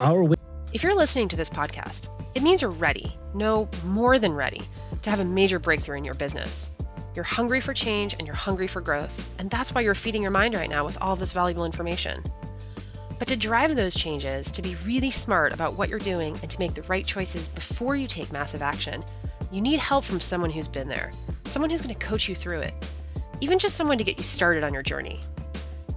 If you're listening to this podcast, it means you're ready, no, more than ready, to have a major breakthrough in your business. You're hungry for change and you're hungry for growth, and that's why you're feeding your mind right now with all this valuable information. But to drive those changes, to be really smart about what you're doing and to make the right choices before you take massive action, you need help from someone who's been there, someone who's going to coach you through it, even just someone to get you started on your journey.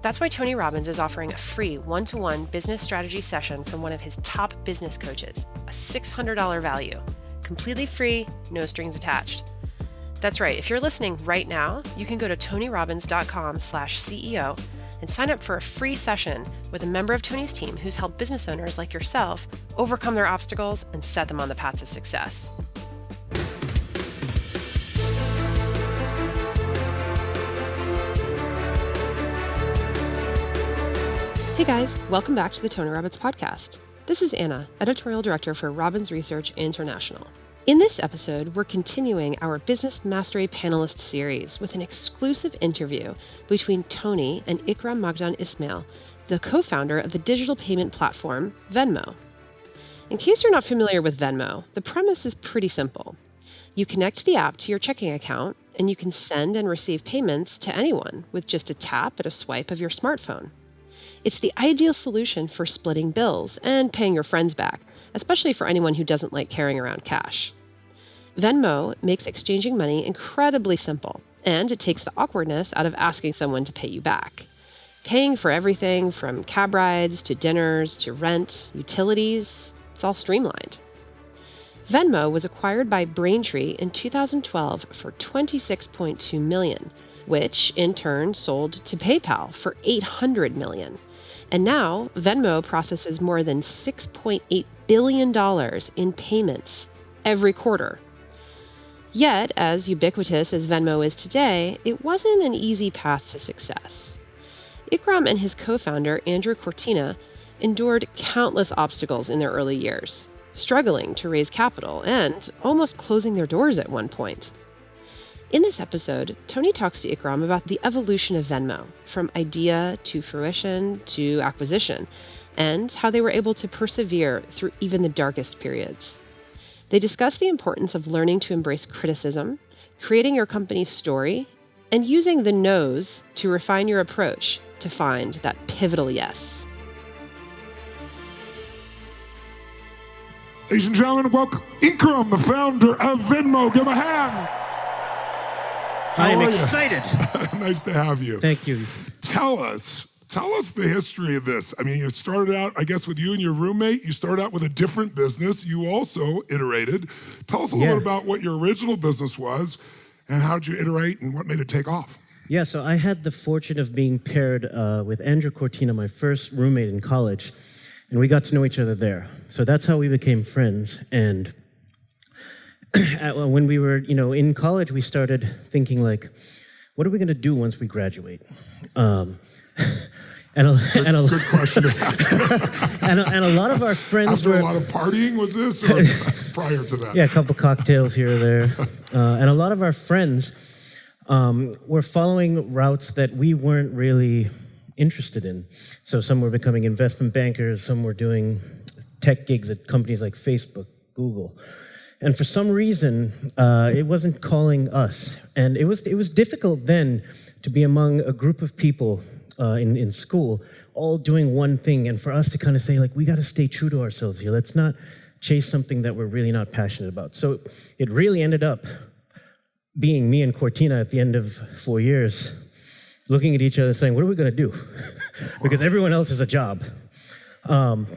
That's why Tony Robbins is offering a free one-to-one business strategy session from one of his top business coaches, a $600 value, completely free, no strings attached. That's right, if you're listening right now, you can go to tonyrobbins.com/CEO and sign up for a free session with a member of Tony's team who's helped business owners like yourself overcome their obstacles and set them on the path to success. Hey guys, welcome back to the Tony Robbins Podcast. This is Anna, Editorial Director for Robbins Research International. In this episode, we're continuing our Business Mastery Panelist series with an exclusive interview between Tony and Iqram Magdon-Ismail, the co-founder of the digital payment platform Venmo. In case you're not familiar with Venmo, the premise is pretty simple. You connect the app to your checking account, and you can send and receive payments to anyone with just a tap and a swipe of your smartphone. It's the ideal solution for splitting bills and paying your friends back, especially for anyone who doesn't like carrying around cash. Venmo makes exchanging money incredibly simple, and it takes the awkwardness out of asking someone to pay you back. Paying for everything from cab rides to dinners to rent, utilities, it's all streamlined. Venmo was acquired by Braintree in 2012 for $26.2 million, which in turn sold to PayPal for $800 million. And now, Venmo processes more than $6.8 billion in payments every quarter. Yet, as ubiquitous as Venmo is today, it wasn't an easy path to success. Iqram and his co-founder, Andrew Kortina, endured countless obstacles in their early years, struggling to raise capital and almost closing their doors at one point. In this episode, Tony talks to Iqram about the evolution of Venmo, from idea to fruition to acquisition, and how they were able to persevere through even the darkest periods. They discuss the importance of learning to embrace criticism, creating your company's story, and using the no's to refine your approach to find that pivotal yes. Ladies and gentlemen, welcome Iqram, the founder of Venmo. Give him a hand. I am excited. Nice to have you. Thank you. Tell us the history of this. I mean, you started out, I guess, with you and your roommate. You started out with a different business. You also iterated. Tell us a little bit about what your original business was and how did you iterate and what made it take off? Yeah, so I had the fortune of being paired with Andrew Kortina, my first roommate in college, and we got to know each other there. So that's how we became friends. And when we were, in college, we started thinking like, what are we going to do once we graduate? Good question to ask. and a lot of our friends After a lot of partying, was this, or prior to that? Yeah, a couple cocktails here or there. And a lot of our friends were following routes that we weren't really interested in. So some were becoming investment bankers, some were doing tech gigs at companies like Facebook, Google. And for some reason, it wasn't calling us. And it was difficult then to be among a group of people in school, all doing one thing. And for us to kind of say, like, we got to stay true to ourselves here. Let's not chase something that we're really not passionate about. So it really ended up being me and Kortina at the end of 4 years, looking at each other saying, what are we going to do? Because everyone else has a job. So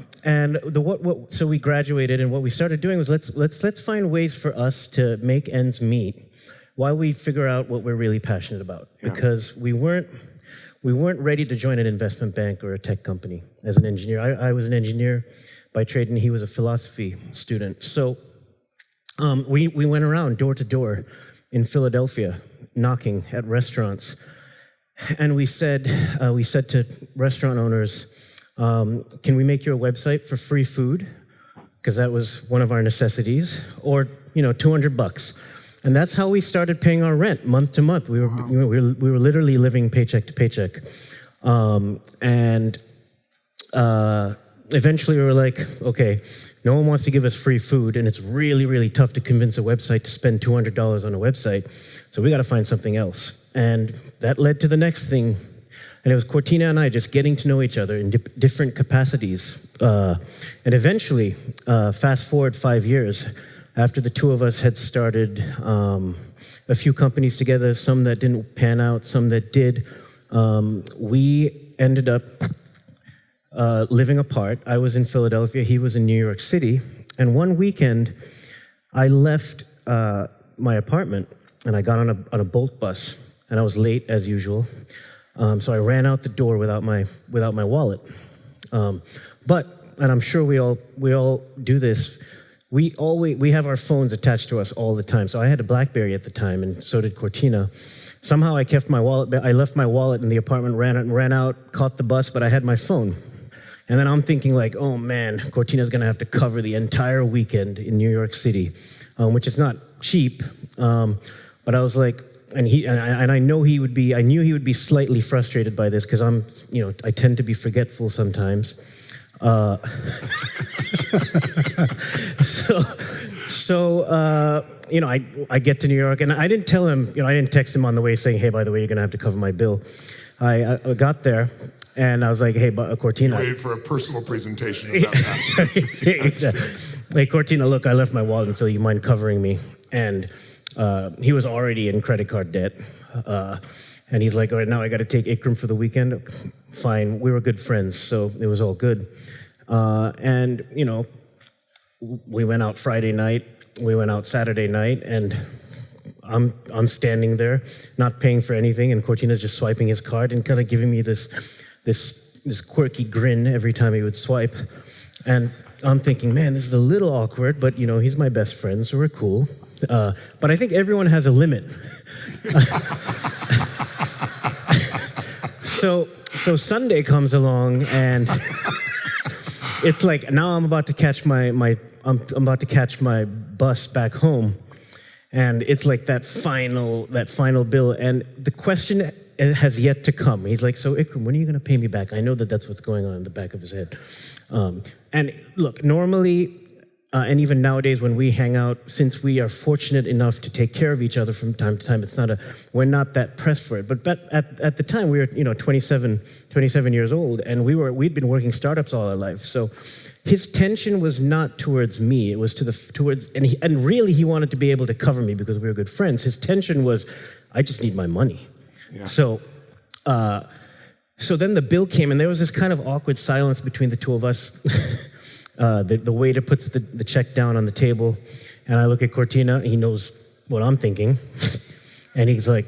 we graduated, and what we started doing was let's find ways for us to make ends meet while we figure out what we're really passionate about. Yeah. Because we weren't ready to join an investment bank or a tech company as an engineer. I was an engineer by trade, and he was a philosophy student. So we went around door to door in Philadelphia, knocking at restaurants, and we said to restaurant owners, can we make you a website for free food? Because that was one of our necessities, or $200. And that's how we started paying our rent month to month. We were literally living paycheck to paycheck. And eventually we were like, okay, no one wants to give us free food, and it's really, really tough to convince a website to spend $200 on a website, so we got to find something else. And that led to the next thing, and it was Kortina and I just getting to know each other in different capacities. And eventually, fast forward 5 years, after the two of us had started a few companies together, some that didn't pan out, some that did, we ended up living apart. I was in Philadelphia, he was in New York City, and one weekend I left my apartment and I got on a Bolt bus, and I was late as usual. So I ran out the door without my wallet. And I'm sure we all do this. We have our phones attached to us all the time. So I had a BlackBerry at the time, and so did Kortina. Somehow I kept my wallet. I left my wallet in the apartment, ran out, caught the bus, but I had my phone. And then I'm thinking like, oh man, Kortina's gonna have to cover the entire weekend in New York City, which is not cheap. But I was like, I knew he would be slightly frustrated by this because I tend to be forgetful sometimes. I get to New York, and I didn't tell him, I didn't text him on the way saying, hey, by the way, you're gonna have to cover my bill. I got there, and I was like, hey, Kortina. Wait for a personal presentation about that. Hey, Kortina, look, I left my wallet in Philly. You mind covering me? And he was already in credit card debt. And he's like, all right, now I got to take Iqram for the weekend. Fine. We were good friends, so it was all good. And we went out Friday night. We went out Saturday night, and I'm standing there, not paying for anything, and Kortina's just swiping his card and kind of giving me this quirky grin every time he would swipe. And I'm thinking, man, this is a little awkward, but he's my best friend, so we're cool. But I think everyone has a limit. So Sunday comes along, and it's like now I'm about to catch I'm about to catch my bus back home, and it's like that final bill, and the question has yet to come. He's like, so Iqram, when are you going to pay me back? I know that's what's going on in the back of his head. And look, normally, and even nowadays when we hang out, since we are fortunate enough to take care of each other from time to time, we're not that pressed for it. But at the time, we were 27 years old, and we'd been working startups all our life. So his tension was not towards me; it was and really he wanted to be able to cover me because we were good friends. His tension was, I just need my money. Yeah. So then the bill came, and there was this kind of awkward silence between the two of us. The waiter puts the check down on the table, and I look at Kortina. He knows what I'm thinking, and he's like,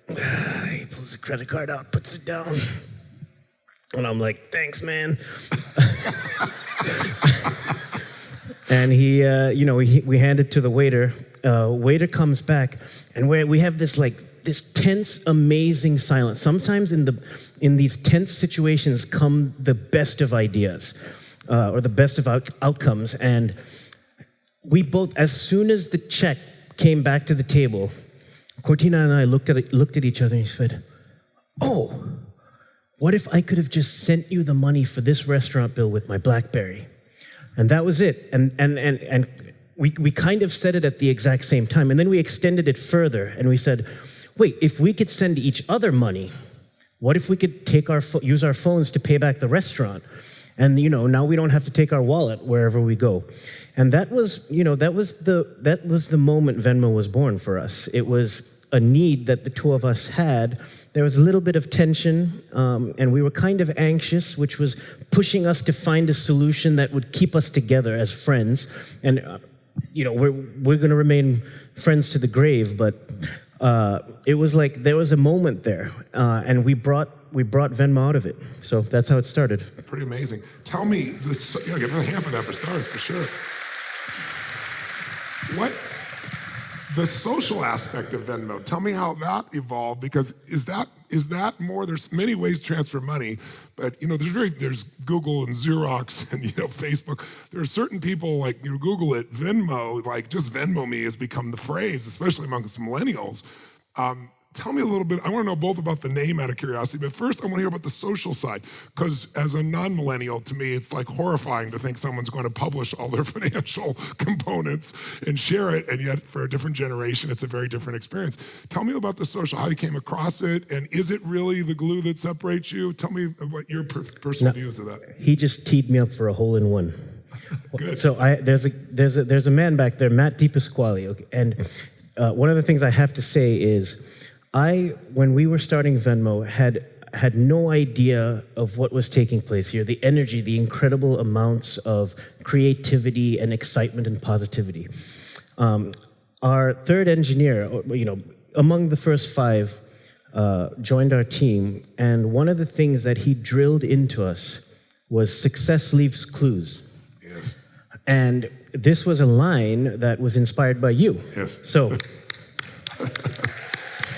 he pulls the credit card out, puts it down, and I'm like, thanks, man. And we hand it to the waiter. Waiter comes back, and we have this tense, amazing silence. Sometimes in these tense situations come the best of ideas. Or the best of outcomes. And we both, as soon as the check came back to the table, Kortina and I looked at each other and he said, oh, what if I could have just sent you the money for this restaurant bill with my BlackBerry? And that was it. And we kind of said it at the exact same time. And then we extended it further and we said, wait, if we could send each other money, what if we could use our phones to pay back the restaurant? And now we don't have to take our wallet wherever we go. And that was the moment Venmo was born for us. It was a need that the two of us had. There was a little bit of tension, and we were kind of anxious, which was pushing us to find a solution that would keep us together as friends. And we're going to remain friends to the grave, but it was like there was a moment there, and we brought Venmo out of it. So that's how it started. Pretty amazing. Tell me, give a hand for that for stars, for sure. What, the social aspect of Venmo, tell me how that evolved, because is that more, there's many ways to transfer money, but there's Google and Xerox and Facebook. There are certain people, like Google it, Venmo, like just Venmo me has become the phrase, especially amongst millennials. Tell me a little bit, I want to know both about the name out of curiosity, but first I want to hear about the social side, because as a non-millennial, to me, it's like horrifying to think someone's going to publish all their financial components and share it, and yet for a different generation, it's a very different experience. Tell me about the social, how you came across it, and is it really the glue that separates you? Tell me about your personal views of that. He just teed me up for a hole-in-one. Good. So there's a man back there, Matt DiPasquale, okay, and one of the things I have to say is, when we were starting Venmo, had no idea of what was taking place here, the energy, the incredible amounts of creativity and excitement and positivity. Our third engineer, among the first 5, joined our team, and one of the things that he drilled into us was success leaves clues. Yes. And this was a line that was inspired by you. Yes. So...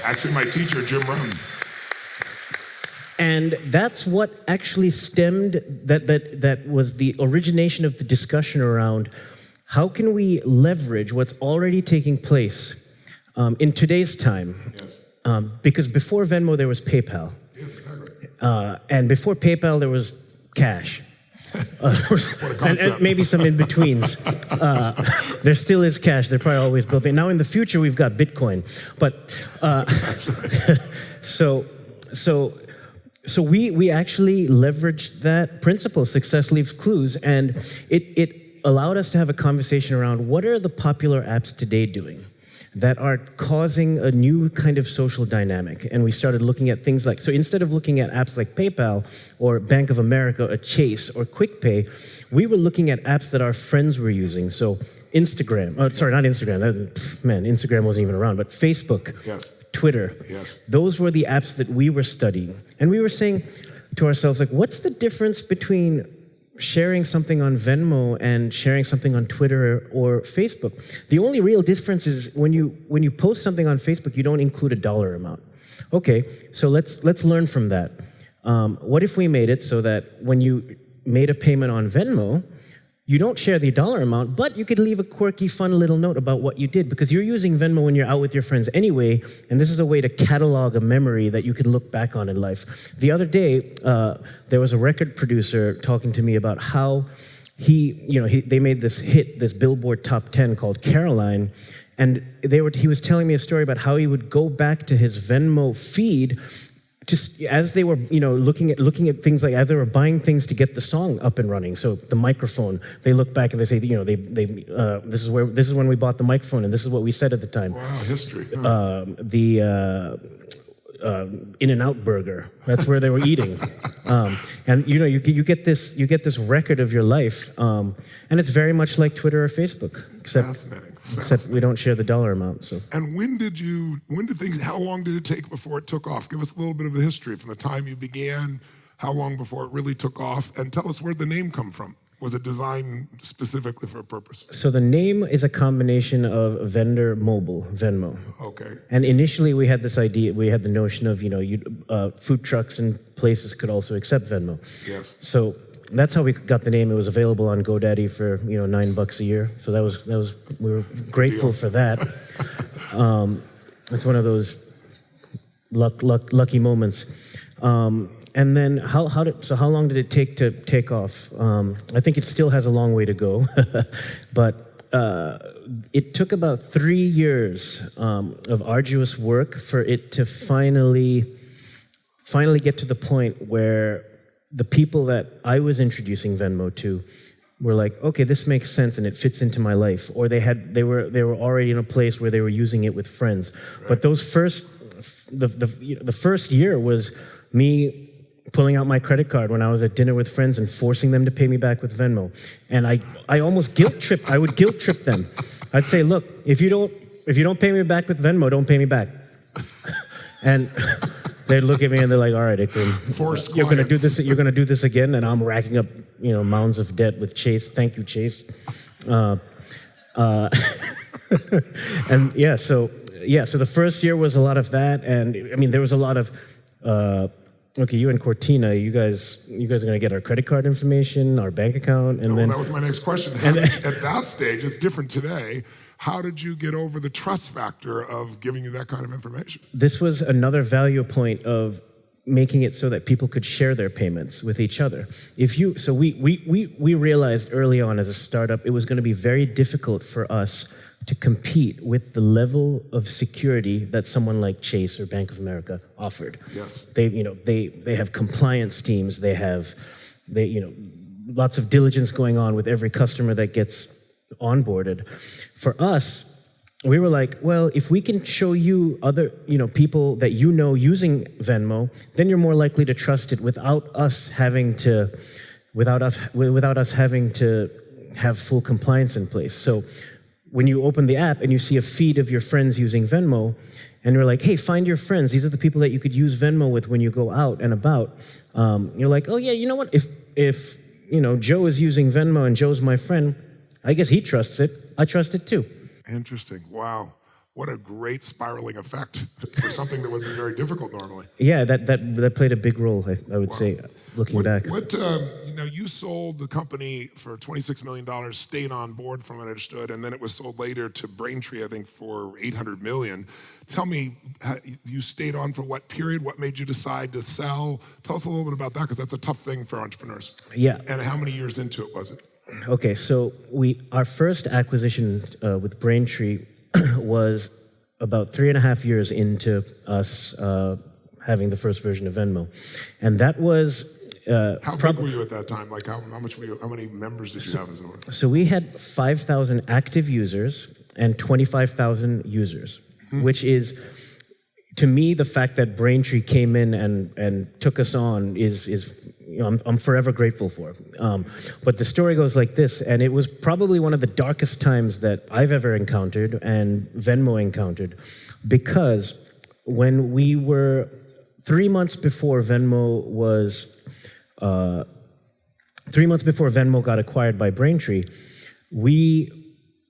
Actually, my teacher, Jim Rohn. And that's what actually stemmed, that was the origination of the discussion around how can we leverage what's already taking place in today's time. Yes. Because before Venmo, there was PayPal. Yes, exactly. And before PayPal, there was cash. What a concept. And maybe some in-betweens. There still is cash. They're probably always built in. Now in the future, we've got Bitcoin. But so we actually leveraged that principle, success leaves clues, and it allowed us to have a conversation around what are the popular apps today doing that are causing a new kind of social dynamic. And we started looking at things like, so instead of looking at apps like PayPal or Bank of America or Chase or QuickPay, we were looking at apps that our friends were using. So Instagram, not Instagram, Instagram wasn't even around, but Facebook, yes. Twitter. Yes. Those were the apps that we were studying. And we were saying to ourselves, like, what's the difference between sharing something on Venmo and sharing something on Twitter or Facebook? The only real difference is when you post something on Facebook, you don't include a dollar amount. Okay, so let's learn from that. What if we made it so that when you made a payment on Venmo, you don't share the dollar amount, but you could leave a quirky, fun little note about what you did, because you're using Venmo when you're out with your friends anyway, and this is a way to catalog a memory that you can look back on in life. The other day, there was a record producer talking to me about how they made this hit, this Billboard Top 10 called Caroline, and he was telling me a story about how he would go back to his Venmo feed just as they were, looking at things, like as they were buying things to get the song up and running. So the microphone, they look back and they say, this is when we bought the microphone, and this is what we said at the time. Wow, history. The In-N-Out burger, that's where they were eating, and you get this record of your life, and it's very much like Twitter or Facebook, except we don't share the dollar amount. So. And how long did it take before it took off? Give us a little bit of the history from the time you began, how long before it really took off, and tell us where the name come from. Was it designed specifically for a purpose? So the name is a combination of vendor mobile, Venmo. Okay. And initially we had this idea, we had the notion of, food trucks and places could also accept Venmo. Yes. So that's how we got the name. It was available on GoDaddy for, $9 a year. So that was we were grateful for that. It's one of those lucky moments. And then how long did it take to take off? I think it still has a long way to go, but it took about 3 years of arduous work for it to finally get to the point where the people that I was introducing Venmo to were like, okay, this makes sense and it fits into my life. Or they were already in a place where they were using it with friends. Right. But those the first year was me pulling out my credit card when I was at dinner with friends and forcing them to pay me back with Venmo. And I almost I would guilt trip them. I'd say, look, if you don't pay me back with Venmo, don't pay me back. And they'd look at me and they're like, all right, Iqram, you're going to do this again? And I'm racking up, mounds of debt with Chase. Thank you, Chase. And so the first year was a lot of that. And I mean, there was a lot of okay, you and Kortina, you guys are going to get our credit card information, our bank account, and then... that was my next question. At that stage, it's different today. How did you get over the trust factor of giving you that kind of information? This was another value point of making it so that people could share their payments with each other. So we realized early on as a startup, it was going to be very difficult for us to compete with the level of security that someone like Chase or Bank of America offered. Yes. They have compliance teams. They have lots of diligence going on with every customer that gets onboarded. For us, we were like, well, if we can show you other, people that using Venmo, then you're more likely to trust it without us having to have full compliance in place. So when you open the app and you see a feed of your friends using Venmo, and you're like, hey, find your friends. These are the people that you could use Venmo with when you go out and about. You're like, oh yeah, you know what? If Joe is using Venmo and Joe's my friend, I guess he trusts it. I trust it too. Interesting. Wow. What a great spiraling effect for something that would be very difficult normally. Yeah, that played a big role, I would say, looking back. You sold the company for $26 million, stayed on board from what I understood, and then it was sold later to Braintree, I think, for $800 million. Tell me, you stayed on for what period? What made you decide to sell? Tell us a little bit about that, because that's a tough thing for entrepreneurs. Yeah. And how many years into it was it? Okay, so our first acquisition with Braintree was about 3.5 years into us having the first version of Venmo, and that was. How big were you at that time? Like how many members did you have? So we had 5,000 active users and 25,000 users, which is, to me, the fact that Braintree came in and took us on is I'm forever grateful for. But the story goes like this, and it was probably one of the darkest times that I've ever encountered and Venmo encountered, because when we were 3 months before Venmo was 3 months before Venmo got acquired by Braintree, we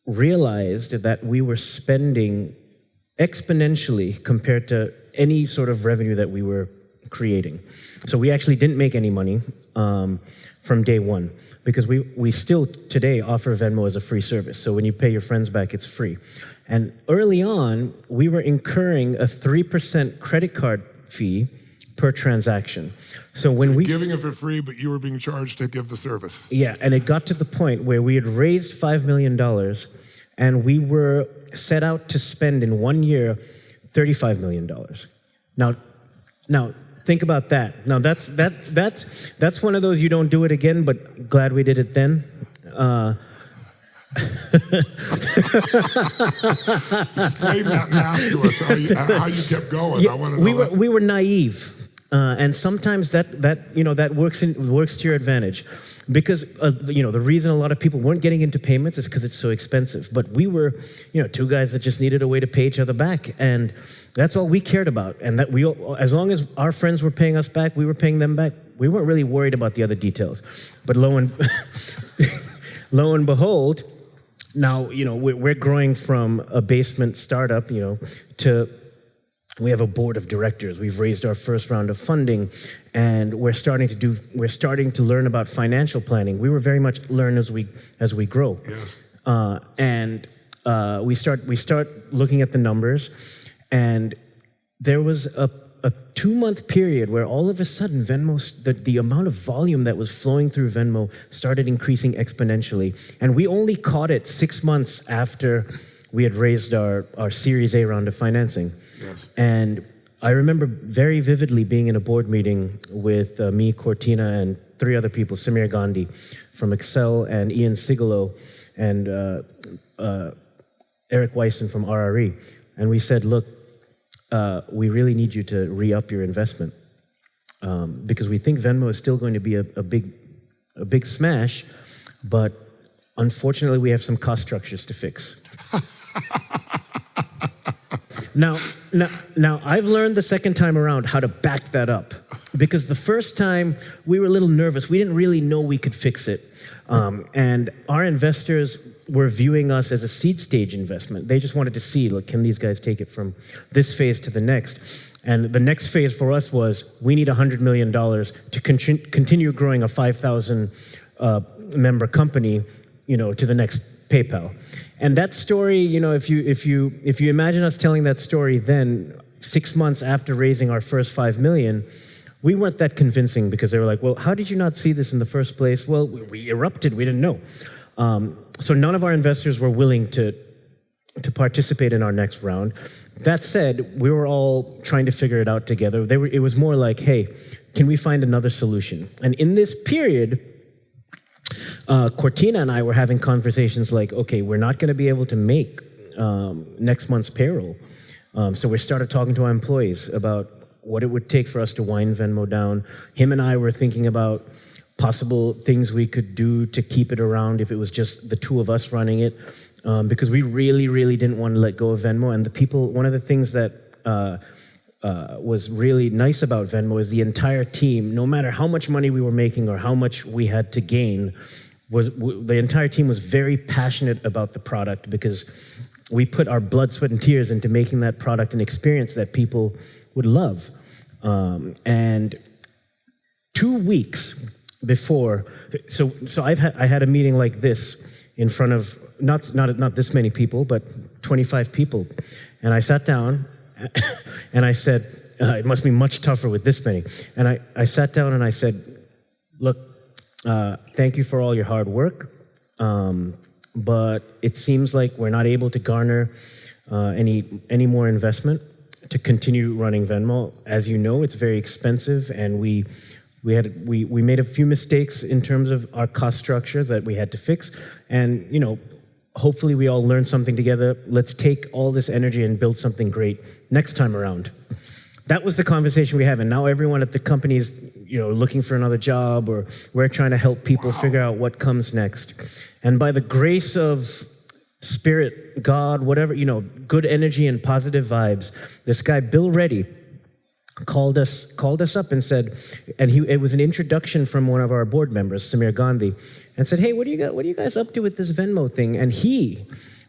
realized that we were spending exponentially compared to any sort of revenue that we were creating. So we actually didn't make any money from day one, because we still today offer Venmo as a free service. So when you pay your friends back, it's free. And early on, we were incurring a 3% credit card fee per transaction. So when we giving it for free, but you were being charged to give the service. Yeah, and it got to the point where we had raised $5 million, and we were set out to spend in 1 year $35 million. Now think about that. Now that's one of those you don't do it again, but glad we did it then. Explain that math to us. How you kept going. Yeah, I want to know. We were naive. And sometimes that works to your advantage, because the reason a lot of people weren't getting into payments is because it's so expensive. But we were two guys that just needed a way to pay each other back, and that's all we cared about. And that as long as our friends were paying us back, we were paying them back. We weren't really worried about the other details. But lo and behold, now we're growing from a basement startup to. We have a board of directors. We've raised our first round of funding, and we're starting to learn about financial planning. We were very much learn as we grow. Yes. We start looking at the numbers, and there was a 2-month period where all of a sudden Venmo, the amount of volume that was flowing through Venmo started increasing exponentially, and we only caught it 6 months after we had raised our Series A round of financing. Yes. And I remember very vividly being in a board meeting with me, Kortina, and 3 other people, Samir Gandhi from Excel, and Ian Sigalo, and Eric Weisen from RRE. And we said, look, we really need you to re-up your investment, because we think Venmo is still going to be a big smash, but unfortunately we have some cost structures to fix. Now, I've learned the second time around how to back that up. because the first time we were a little nervous. We didn't really know we could fix it. And our investors were viewing us as a seed stage investment. They just wanted to see, look, can these guys take it from this phase to the next? And the next phase for us was, we need $100 million to continue growing a 5,000 member company, to the next PayPal. And that story, if you imagine us telling that story then, 6 months after raising our first $5 million, we weren't that convincing, because they were like, well, how did you not see this in the first place? Well, we erupted, we didn't know. So none of our investors were willing to participate in our next round. That said, we were all trying to figure it out together. It was more like, hey, can we find another solution? And in this period, Kortina and I were having conversations like, okay, we're not going to be able to make next month's payroll. So we started talking to our employees about what it would take for us to wind Venmo down. Him and I were thinking about possible things we could do to keep it around if it was just the two of us running it, because we really, really didn't want to let go of Venmo. And one of the things that was really nice about Venmo is the entire team, no matter how much money we were making or how much we had to gain, the entire team was very passionate about the product, because we put our blood, sweat, and tears into making that product an experience that people would love. And 2 weeks before, so I had a meeting like this in front of not this many people, but 25 people, and I sat down and I said, it must be much tougher with this many. And I sat down and I said, look, thank you for all your hard work, but it seems like we're not able to garner any more investment to continue running Venmo. As you know, it's very expensive, and we made a few mistakes in terms of our cost structure that we had to fix. And hopefully we all learned something together. Let's take all this energy and build something great next time around. That was the conversation we have, and now everyone at the company is looking for another job, or we're trying to help people figure out what comes next. And by the grace of Spirit, God, whatever, good energy and positive vibes, this guy, Bill Reddy, called us up and said, and it was an introduction from one of our board members, Samir Gandhi, and said, hey, what are you guys up to with this Venmo thing? And he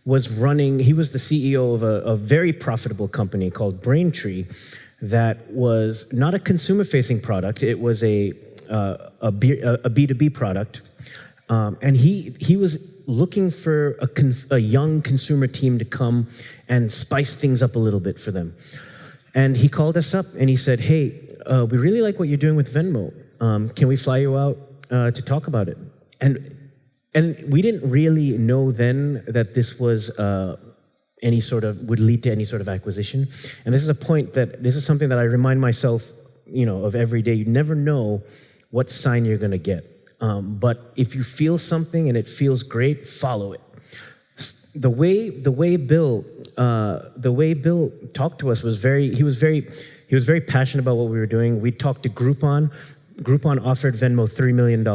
was the CEO of a very profitable company called Braintree that was not a consumer-facing product. It was a B2B product. And he was looking for a young consumer team to come and spice things up a little bit for them. And he called us up and he said, hey, we really like what you're doing with Venmo. Can we fly you out to talk about it? And we didn't really know then that this was would lead to any sort of acquisition. And this is something that I remind myself, of every day. You never know what sign you're going to get. But if you feel something and it feels great, follow it. The way Bill talked to us was he was very passionate about what we were doing. We talked to Groupon. Groupon offered Venmo $3 million,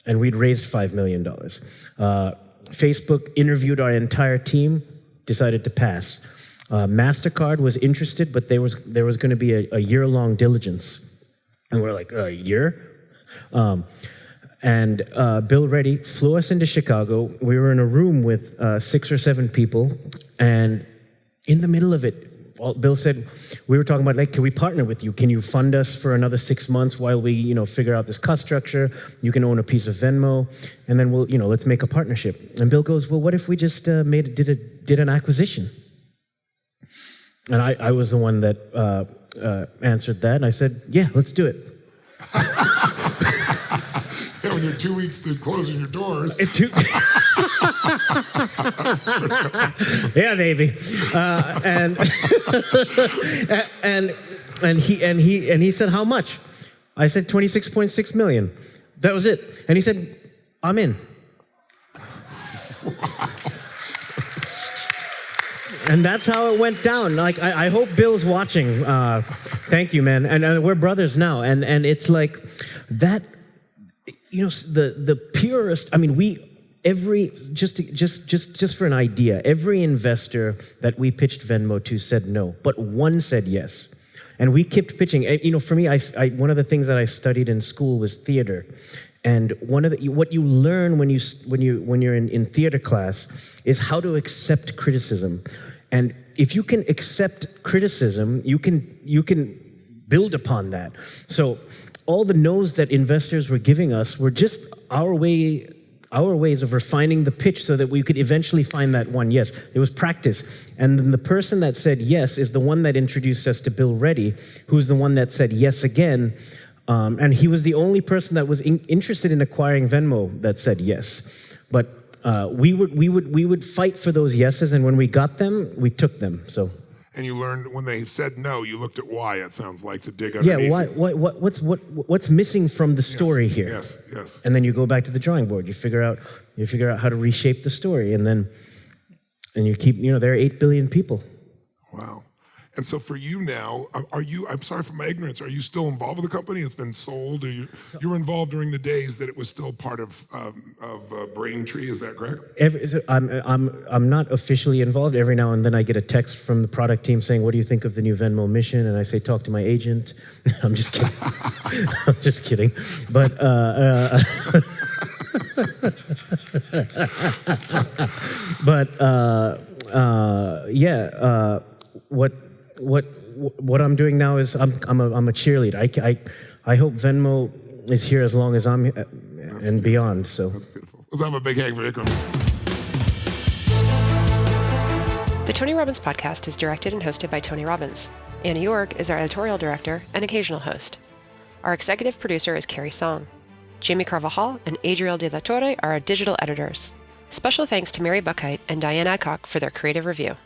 and we'd raised $5 million. Facebook interviewed our entire team, decided to pass. MasterCard was interested, but there was going to be a year-long diligence, and we're like, a year? And Bill Reddy flew us into Chicago. We were in a room with 6 or 7 people, and in the middle of it, Bill said, we were talking about, like, can we partner with you? Can you fund us for another 6 months while we, figure out this cost structure? You can own a piece of Venmo, and then we'll, let's make a partnership. And Bill goes, well, what if we just did an acquisition? And I was the one that answered that, and I said, yeah, let's do it. When you're 2 weeks to closing your doors. Yeah, baby. And he said, how much? I said $26.6 million. That was it. And he said, I'm in. And that's how it went down. Like, I hope Bill's watching. Thank you, man. And we're brothers now. And it's like that. The purest. I mean, just for an idea, every investor that we pitched Venmo to said no, but one said yes, And we kept pitching. For me, one of the things that I studied in school was theater. And what you learn when you're in theater class is how to accept criticism. And if you can accept criticism, you can build upon that. So all the no's that investors were giving us were just our ways of refining the pitch so that we could eventually find that one yes. It was practice. And then the person that said yes is the one that introduced us to Bill Reddy, who's the one that said yes again. And he was the only person that was interested in acquiring Venmo that said yes. But we would fight for those yeses, and when we got them, we took them. So. And you learned when they said no, you looked at why. It sounds like to dig underneath. Yeah, what's missing from the story here? Yes. And then you go back to the drawing board. You figure out how to reshape the story, and you keep. There are 8 billion people. Wow. And so for you now, I'm sorry for my ignorance, are you still involved with the company? It's been sold, or you were involved during the days that it was still part of Braintree, is that correct? I'm not officially involved. Every now and then I get a text from the product team saying, what do you think of the new Venmo mission? And I say, talk to my agent. I'm just kidding. I'm just kidding. But, What I'm doing now is I'm a cheerleader. I hope Venmo is here as long as I'm and beyond. So that's beautiful. Let's have a big hand for Iqram. The Tony Robbins Podcast is directed and hosted by Tony Robbins. Anna York is our editorial director and occasional host. Our executive producer is Carrie Song. Jamie Carvajal and Adriel De La Torre are our digital editors. Special thanks to Mary Buckheit and Diane Adcock for their creative review.